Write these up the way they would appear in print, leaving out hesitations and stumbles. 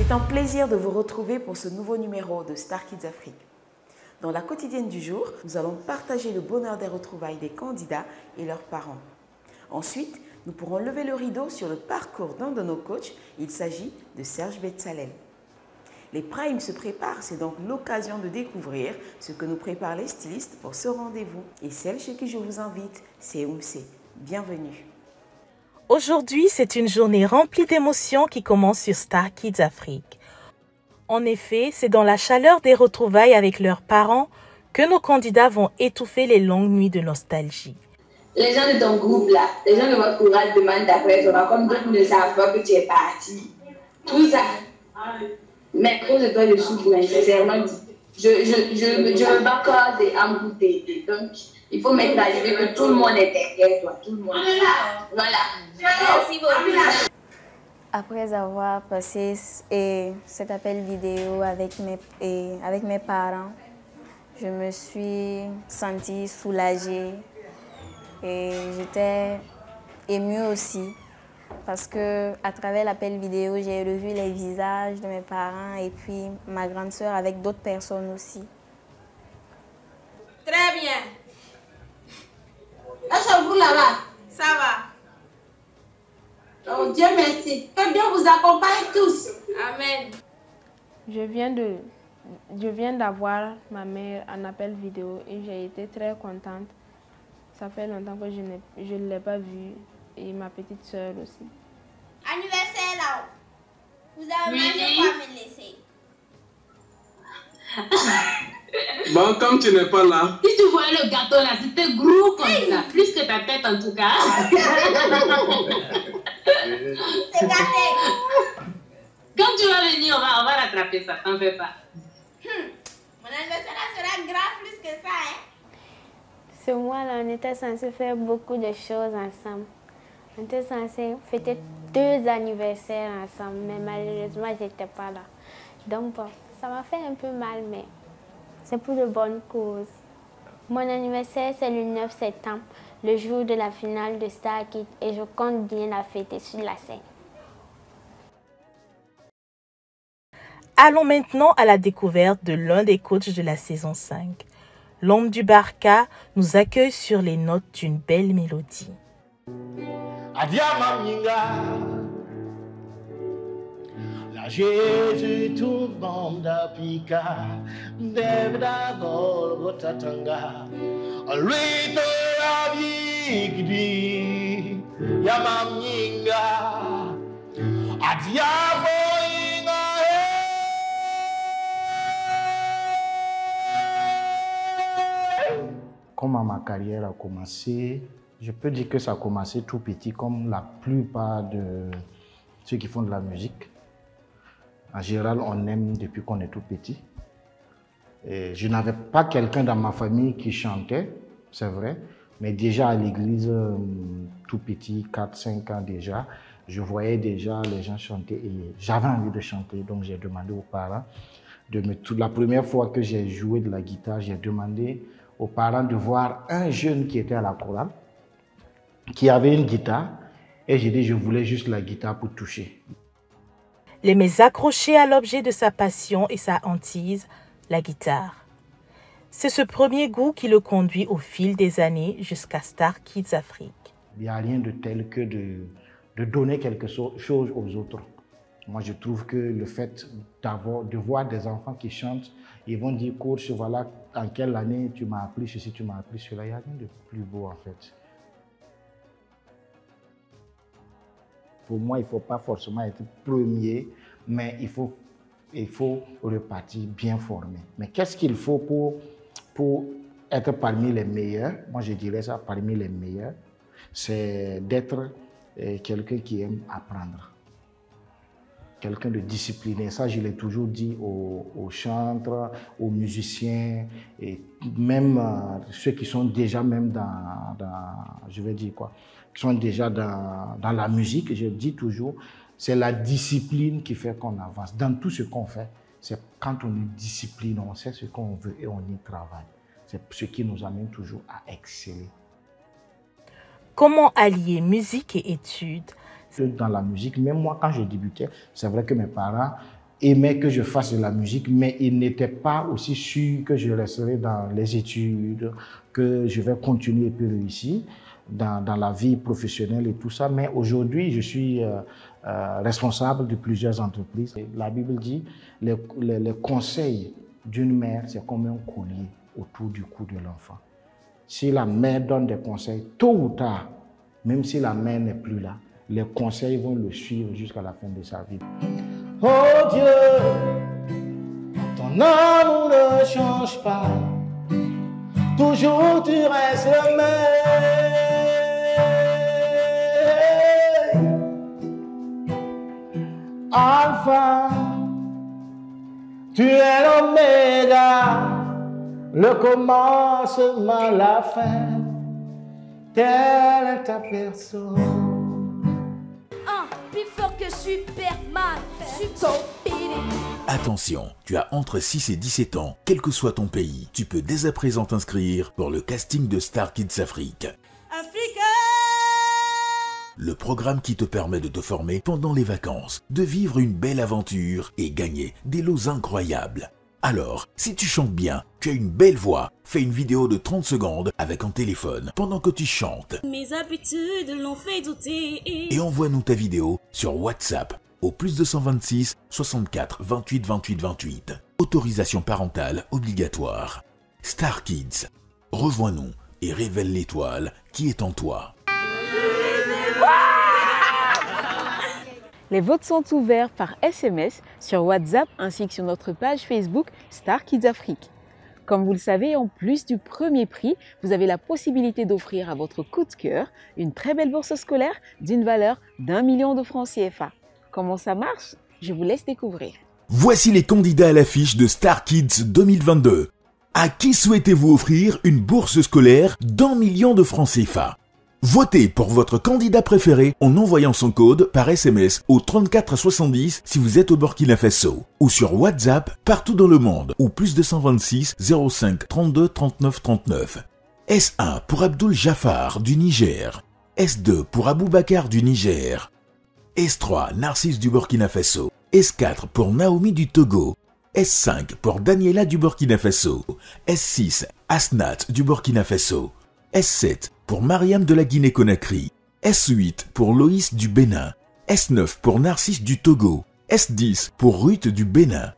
C'est un plaisir de vous retrouver pour ce nouveau numéro de Star Kids Afrique. Dans la quotidienne du jour, nous allons partager le bonheur des retrouvailles des candidats et leurs parents. Ensuite, nous pourrons lever le rideau sur le parcours d'un de nos coachs. Il s'agit de Serge Betsalel. Les primes se préparent, c'est donc l'occasion de découvrir ce que nous préparent les stylistes pour ce rendez-vous. Et celle chez qui je vous invite, c'est Oumse. Bienvenue. Aujourd'hui, c'est une journée remplie d'émotions qui commence sur Star Kids Afrique. En effet, c'est dans la chaleur des retrouvailles avec leurs parents que nos candidats vont étouffer les longues nuits de nostalgie. Les gens de ton groupe là, les gens de votre courage demandent d'après toi, comme d'autres ne savent pas que tu es parti. Tout ça. Mais cause de toi, je souffre, mais sincèrement, je me bats encore en bouteille. Donc, il faut mettre à l'idée que tout le monde est derrière toi, tout le monde. Voilà. Merci beaucoup. Après avoir passé cet appel vidéo avec mes parents, je me suis sentie soulagée et j'étais émue aussi parce que à travers l'appel vidéo, j'ai revu les visages de mes parents et puis ma grande sœur avec d'autres personnes aussi. Très bien. Est-ce que vous là-bas? Ça va. Oh Dieu merci. Que Dieu vous accompagne tous. Amen. Je viens d'avoir ma mère en appel vidéo et j'ai été très contente. Ça fait longtemps que je ne l'ai pas vue et ma petite soeur aussi. Anniversaire là. Vous avez mangé quoi me laisser? Bon, comme tu n'es pas là. Si tu voyais le gâteau là, c'était gros comme ça. Plus que ta tête en tout cas. C'est gâté. Quand tu vas venir, on va rattraper ça, t'en fais pas. Mon anniversaire là sera grave plus que ça, hein? Ce mois-là, on était censé faire beaucoup de choses ensemble. On était censé fêter 2 anniversaires ensemble, mais malheureusement, je n'étais pas là. Donc bon, ça m'a fait un peu mal, mais c'est pour de bonnes causes. Mon anniversaire, c'est le 9 septembre, le jour de la finale de Star Kids, et je compte bien la fêter sur la scène. Allons maintenant à la découverte de l'un des coachs de la saison 5. L'homme du Barca nous accueille sur les notes d'une belle mélodie. La Jésus tout le monde a piqué, Devda Golgotatanga, lui te la vigdi, Yamam Yinga, Adiavo Yinga. Comment ma carrière a commencé? Je peux dire que ça a commencé tout petit, comme la plupart de ceux qui font de la musique. En général, on aime depuis qu'on est tout petit. Et je n'avais pas quelqu'un dans ma famille qui chantait, c'est vrai, mais déjà à l'église, tout petit, 4-5 ans déjà, je voyais déjà les gens chanter et j'avais envie de chanter. Donc j'ai demandé aux parents la première fois que j'ai joué de la guitare, j'ai demandé aux parents de voir un jeune qui était à la chorale, qui avait une guitare, et j'ai dit je voulais juste la guitare pour toucher. Les mains accrochées à l'objet de sa passion et sa hantise, la guitare. C'est ce premier goût qui le conduit au fil des années jusqu'à Star Kids Afrique. Il n'y a rien de tel que de donner quelque chose aux autres. Moi, je trouve que le fait de voir des enfants qui chantent, ils vont dire, coach, voilà, en quelle année tu m'as appris ceci, tu m'as appris cela. Il n'y a rien de plus beau, en fait. Pour moi, il ne faut pas forcément être premier, mais il faut repartir bien formé. Mais qu'est-ce qu'il faut pour être parmi les meilleurs? Moi, je dirais ça, parmi les meilleurs, c'est d'être quelqu'un qui aime apprendre. Quelqu'un de discipliné. Ça, je l'ai toujours dit aux chantres, aux musiciens, et même ceux qui sont déjà même je vais dire quoi, qui sont déjà dans la musique. Je dis toujours, c'est la discipline qui fait qu'on avance. Dans tout ce qu'on fait, c'est quand on est discipliné, on sait ce qu'on veut et on y travaille. C'est ce qui nous amène toujours à exceller. Comment allier musique et études? Dans la musique, même moi, quand je débutais, c'est vrai que mes parents aimait que je fasse de la musique, mais il n'était pas aussi sûr que je resterai dans les études, que je vais continuer et puis réussir dans la vie professionnelle et tout ça. Mais aujourd'hui, je suis responsable de plusieurs entreprises. La Bible dit, les conseils d'une mère, c'est comme un collier autour du cou de l'enfant. Si la mère donne des conseils, tôt ou tard, même si la mère n'est plus là, les conseils vont le suivre jusqu'à la fin de sa vie. Oh Dieu, ton amour ne change pas, toujours tu restes le même. Alpha, tu es l'oméga, le commencement, la fin, telle est ta personne. Plus fort que Superman, Attention, tu as entre 6 et 17 ans, quel que soit ton pays, tu peux dès à présent t'inscrire pour le casting de Star Kids Afrique. Le programme qui te permet de te former pendant les vacances, de vivre une belle aventure et gagner des lots incroyables. Alors, si tu chantes bien, tu as une belle voix, fais une vidéo de 30 secondes avec un téléphone pendant que tu chantes. Mes habitudes l'ont fait douter. Et envoie-nous ta vidéo sur WhatsApp au +226 64 28 28 28. Autorisation parentale obligatoire. Star Kids, rejoins-nous et révèle l'étoile qui est en toi. Les votes sont ouverts par SMS, sur WhatsApp ainsi que sur notre page Facebook Star Kids Afrique. Comme vous le savez, en plus du premier prix, vous avez la possibilité d'offrir à votre coup de cœur une très belle bourse scolaire d'une valeur d'1 million de francs CFA. Comment ça marche? Je vous laisse découvrir. Voici les candidats à l'affiche de Star Kids 2022. À qui souhaitez-vous offrir une bourse scolaire d'1 million de francs CFA? Votez pour votre candidat préféré en envoyant son code par SMS au 34 70 si vous êtes au Burkina Faso ou sur WhatsApp partout dans le monde ou +226 05 32 39 39. S1 pour Abdul Jafar du Niger. S2 pour Aboubakar du Niger. S3 Narcisse du Burkina Faso. S4 pour Naomi du Togo. S5 pour Daniela du Burkina Faso. S6 Asnat du Burkina Faso. S7 pour Mariam de la Guinée-Conakry, S8 pour Loïs du Bénin, S9 pour Narcisse du Togo, S10 pour Ruth du Bénin,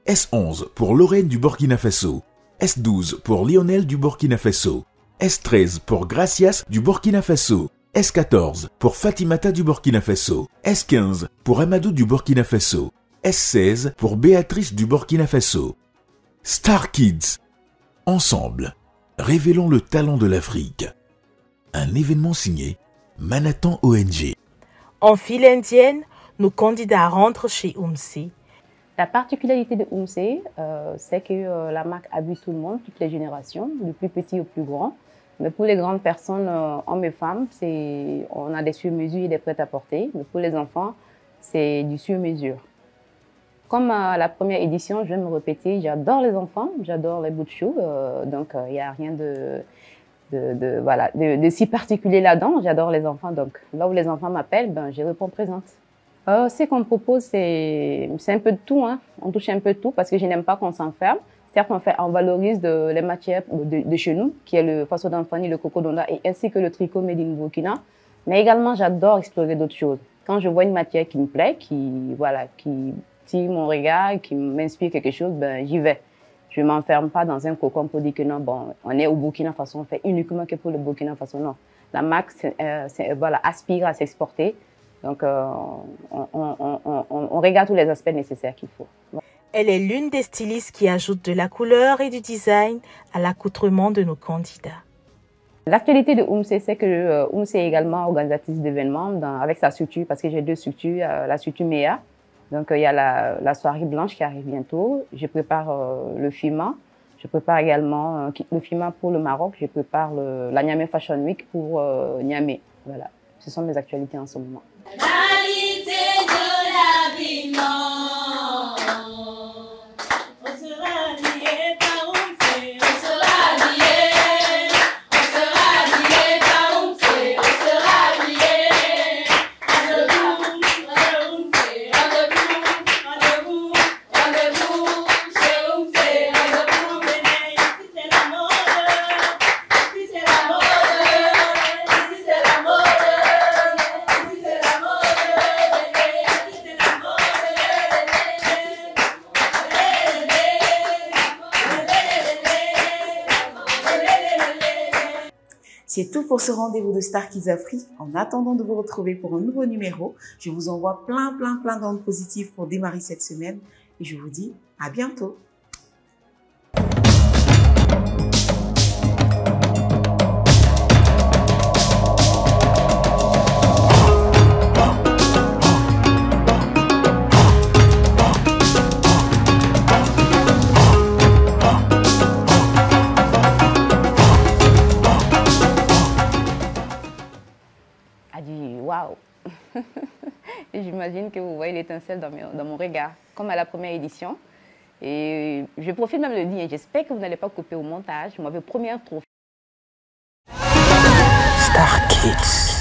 S11 pour Lorraine du Burkina Faso, S12 pour Lionel du Burkina Faso, S13 pour Gracias du Burkina Faso, S14 pour Fatimata du Burkina Faso, S15 pour Amadou du Burkina Faso, S16 pour Béatrice du Burkina Faso. Star Kids, ensemble, révélons le talent de l'Afrique. Un événement signé Manhattan ONG. En file indienne, nos candidats rentrent chez UMC. La particularité de UMC, c'est que la marque habite tout le monde, toutes les générations, du plus petit au plus grand. Mais pour les grandes personnes, hommes et femmes, on a des sur-mesures et des prêt-à-porter. Mais pour les enfants, c'est du sur-mesure. Comme à la première édition, je vais me répéter, j'adore les enfants, j'adore les bouts de chou, donc il n'y a rien de si particulier là-dedans. J'adore les enfants, donc là où les enfants m'appellent, je réponds présente. Ce qu'on propose, c'est un peu de tout, hein. On touche un peu de tout parce que je n'aime pas qu'on s'enferme. Certes, on valorise les matières de chez nous, qui est le faso d'Anfani, le cocodonda, et ainsi que le tricot made in Burkina. Mais également, j'adore explorer d'autres choses. Quand je vois une matière qui me plaît, qui tire mon regard, qui m'inspire quelque chose, j'y vais. Je ne m'enferme pas dans un cocon pour dire que non, on est au Burkina Faso, on fait uniquement que pour le Burkina Faso. Non, la marque aspire à s'exporter. Donc, on regarde tous les aspects nécessaires qu'il faut. Elle est l'une des stylistes qui ajoute de la couleur et du design à l'accoutrement de nos candidats. L'actualité de UMC, c'est que UMC est également organisatrice d'événements avec sa structure, parce que j'ai deux structures, la structure MEA. Donc, il y a la soirée blanche qui arrive bientôt. Je prépare le FIMA. Je prépare également le FIMA pour le Maroc. Je prépare la Niamey Fashion Week pour Niamey. Voilà, ce sont mes actualités en ce moment. C'est tout pour ce rendez-vous de Star Kids Afrique. En attendant de vous retrouver pour un nouveau numéro, je vous envoie plein d'ondes positives pour démarrer cette semaine et je vous dis à bientôt. Waouh! J'imagine que vous voyez l'étincelle dans mon regard, comme à la première édition. Et je profite même de le dire, j'espère que vous n'allez pas couper au montage. Moi, le premier trophée. Star Kids.